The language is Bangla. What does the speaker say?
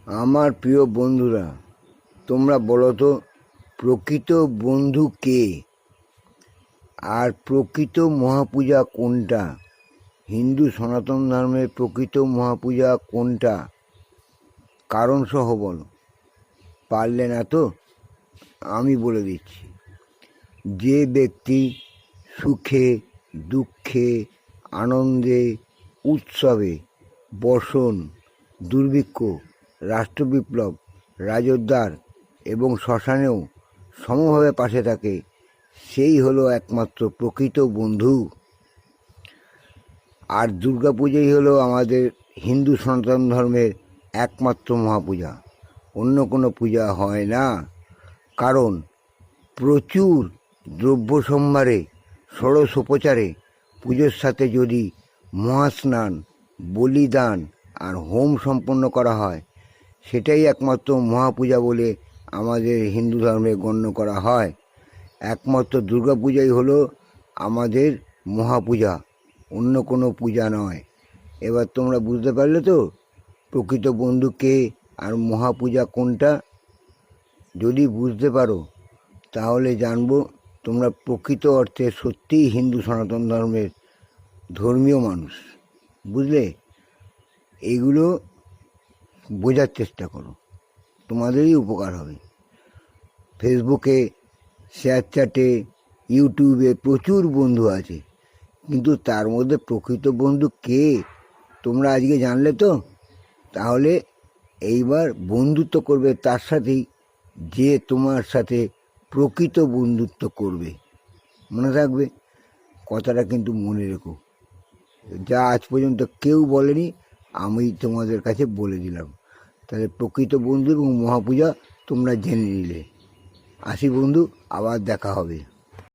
আমার প্রিয় বন্ধুরা, তোমরা বলো তো প্রকৃত বন্ধু কে আর প্রকৃত মহাপূজা কোনটা? হিন্দু সনাতন ধর্মের প্রকৃত মহাপূজা কোনটা? কারণ সহ বলো। পারলে না তো আমি বলে দিচ্ছি। যে ব্যক্তি সুখে দুঃখে আনন্দে উৎসবে বর্ষণ দুর্ভিক্ষ রাষ্ট্রবিপ্লব রাজোদ্ধার এবং শ্মশানেও সমভাবে পাশে থাকে, সেই হলো একমাত্র প্রকৃত বন্ধু। আর দুর্গাপূজাই হলো আমাদের হিন্দু সনাতন ধর্মের একমাত্র মহাপূজা। অন্য কোনো পূজা হয় না। কারণ প্রচুর দ্রব্য সম্ভারে ষোড়শোপচারে পুজোর সাথে যদি মহাস্নান বলিদান আর হোম সম্পন্ন করা হয়, সেটাই একমাত্র মহাপূজা বলে আমাদের হিন্দু ধর্মে গণ্য করা হয়। একমাত্র দুর্গাপূজাই হলো আমাদের মহাপূজা, অন্য কোনো পূজা নয়। এবার তোমরা বুঝতে পারলে তো প্রকৃত বন্ধু কে আর মহাপূজা কোনটা? যদি বুঝতে পারো তাহলে জানবো তোমরা প্রকৃত অর্থে সত্যিই হিন্দু সনাতন ধর্মের ধর্মীয় মানুষ। বুঝলে? এগুলো বোঝার চেষ্টা করো, তোমাদেরই উপকার হবে। ফেসবুকে শেয়ার চ্যাটে ইউটিউবে প্রচুর বন্ধু আছে, কিন্তু তার মধ্যে প্রকৃত বন্ধু কে তোমরা আজকে জানলে তো? তাহলে এইবার বন্ধুত্ব করবে তার সাথেই যে তোমার সাথে প্রকৃত বন্ধুত্ব করবে। মনে থাকবে কথাটা, কিন্তু মনে রেখো। যা আজ পর্যন্ত কেউ বলেনি, আমি তোমাদের কাছে বলে দিলাম। তাহলে প্রকৃত বন্ধু এবং মহাপূজা তোমরা জেনে নিলে। আসি বন্ধু, আবার দেখা হবে।